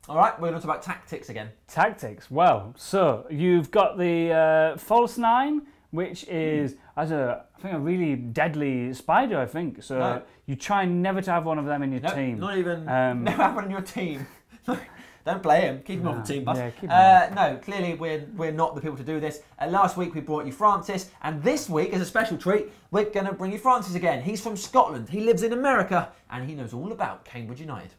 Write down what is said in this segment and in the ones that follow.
All right, we're going to talk about tactics again. Tactics. Well, so you've got the false nine, which is I think a really deadly spider. I think so. No. You try never to have one of them in your team. Not even. Never have one in your team. Don't play him. Keep him off the team bus. Yeah, keep him off. No, clearly we're not the people to do this. Last week we brought you Francis, and this week, as a special treat, we're going to bring you Francis again. He's from Scotland. He lives in America, and he knows all about Cambridge United.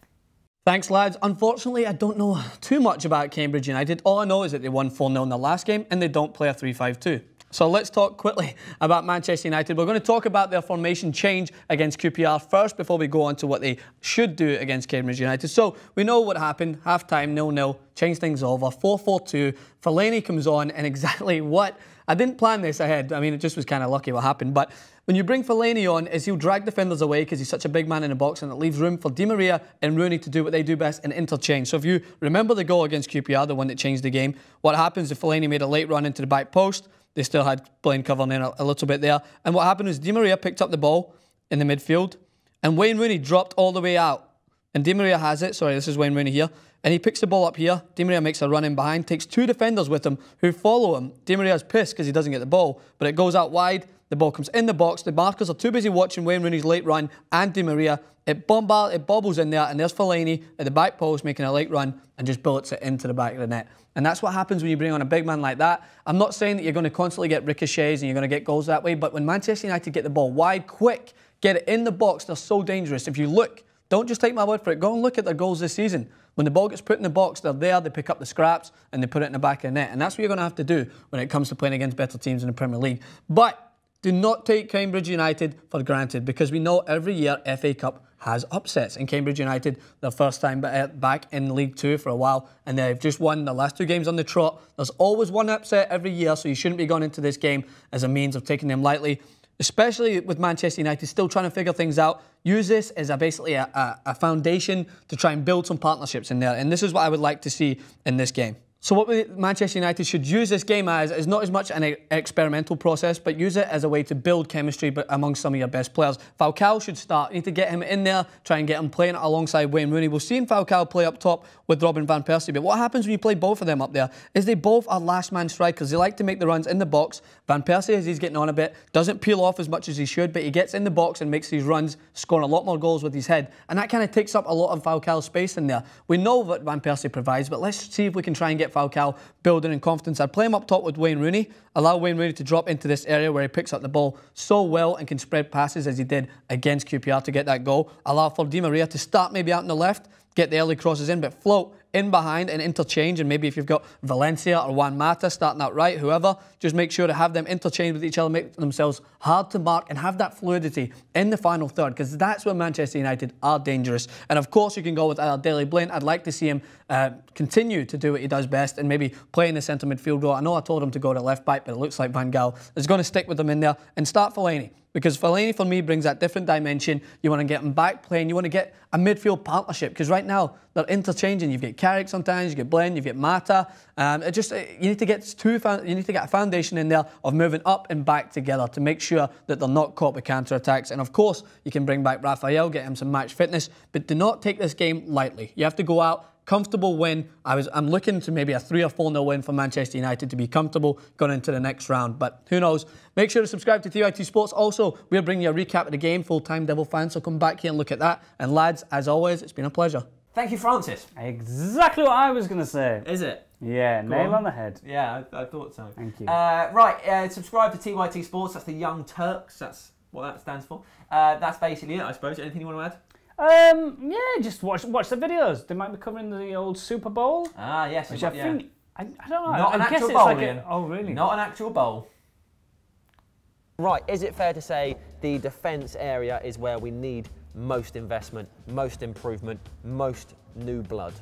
Thanks, lads. Unfortunately, I don't know too much about Cambridge United. All I know is that they won 4-0 in their last game, and they don't play a 3-5-2. So let's talk quickly about Manchester United. We're going to talk about their formation change against QPR first before we go on to what they should do against Cambridge United. So we know what happened. Half-time, 0-0, change things over, 4-4-2. Fellaini comes on, and exactly what... I didn't plan this ahead. I mean, it just was kind of lucky what happened. But when you bring Fellaini on, is he'll drag defenders away because he's such a big man in the box, and it leaves room for Di Maria and Rooney to do what they do best and interchange. So if you remember the goal against QPR, the one that changed the game, what happens if Fellaini made a late run into the back post? They still had Blaine covering in a little bit there. And what happened was Di Maria picked up the ball in the midfield, and Wayne Rooney dropped all the way out. And Di Maria has it. Sorry, this is Wayne Rooney here. And he picks the ball up here. Di Maria makes a run in behind, takes two defenders with him who follow him. Di Maria's pissed because he doesn't get the ball, but it goes out wide. The ball comes in the box. The markers are too busy watching Wayne Rooney's late run and Di Maria. It bobbles in there, and there's Fellaini at the back post making a late run and just bullets it into the back of the net. And that's what happens when you bring on a big man like that. I'm not saying that you're going to constantly get ricochets and you're going to get goals that way, but when Manchester United get the ball wide, quick, get it in the box, they're so dangerous. If you look, don't just take my word for it, go and look at their goals this season. When the ball gets put in the box, they're there, they pick up the scraps, and they put it in the back of the net. And that's what you're going to have to do when it comes to playing against better teams in the Premier League. But do not take Cambridge United for granted, because we know every year FA Cup has upsets. And Cambridge United, their first time back in League Two for a while, and they've just won the last two games on the trot. There's always one upset every year, so you shouldn't be going into this game as a means of taking them lightly, especially with Manchester United still trying to figure things out. Use this as basically a foundation to try and build some partnerships in there. And this is what I would like to see in this game. So what Manchester United should use this game as is not as much an experimental process, but use it as a way to build chemistry amongst some of your best players. Falcao should start. You need to get him in there, try and get him playing alongside Wayne Rooney. We've seen Falcao play up top with Robin van Persie, but what happens when you play both of them up there is they both are last-man strikers. They like to make the runs in the box. Van Persie, as he's getting on a bit, doesn't peel off as much as he should, but he gets in the box and makes these runs, scoring a lot more goals with his head, and that kind of takes up a lot of Falcao's space in there. We know what Van Persie provides, but let's see if we can try and get Falcao building in confidence. I'd play him up top with Wayne Rooney, allow Wayne Rooney to drop into this area where he picks up the ball so well and can spread passes as he did against QPR to get that goal. Allow for Di Maria to start maybe out on the left, get the early crosses in, but float in behind and interchange. And maybe if you've got Valencia or Juan Mata starting out right, whoever, just make sure to have them interchange with each other, make themselves hard to mark, and have that fluidity in the final third, because that's where Manchester United are dangerous. And of course, you can go with Daley Blind. I'd like to see him continue to do what he does best and maybe play in the centre midfield role. I know I told him to go to left back, but it looks like Van Gaal is going to stick with him in there and start Fellaini. Because Fellaini, for me, brings that different dimension. You want to get him back playing. You want to get a midfield partnership. Because right now, they're interchanging. You've got Carrick sometimes, you get Blaine, you've got Mata. You need to get a foundation in there of moving up and back together to make sure that they're not caught with counter-attacks. And of course, you can bring back Raphael, get him some match fitness. But do not take this game lightly. You have to go out. Comfortable win. I'm looking to maybe a 3 or 4-0 win for Manchester United to be comfortable going into the next round. But who knows? Make sure to subscribe to TYT Sports. Also, we're bringing you a recap of the game, full-time Devil fans, so come back here and look at that. And lads, as always, it's been a pleasure. Thank you, Francis. Exactly what I was going to say. Is it? Yeah, nail on the head. Yeah, I thought so. Thank you. Right, subscribe to TYT Sports. That's the Young Turks. That's what that stands for. That's basically it, I suppose. Anything you want to add? Yeah, just watch the videos. They might be covering the old Super Bowl. Ah, yes. Which I think, I don't know. Not an I guess actual it's bowl, like Ian. oh, really? Not an actual bowl. Right, is it fair to say the defence area is where we need most investment, most improvement, most new blood?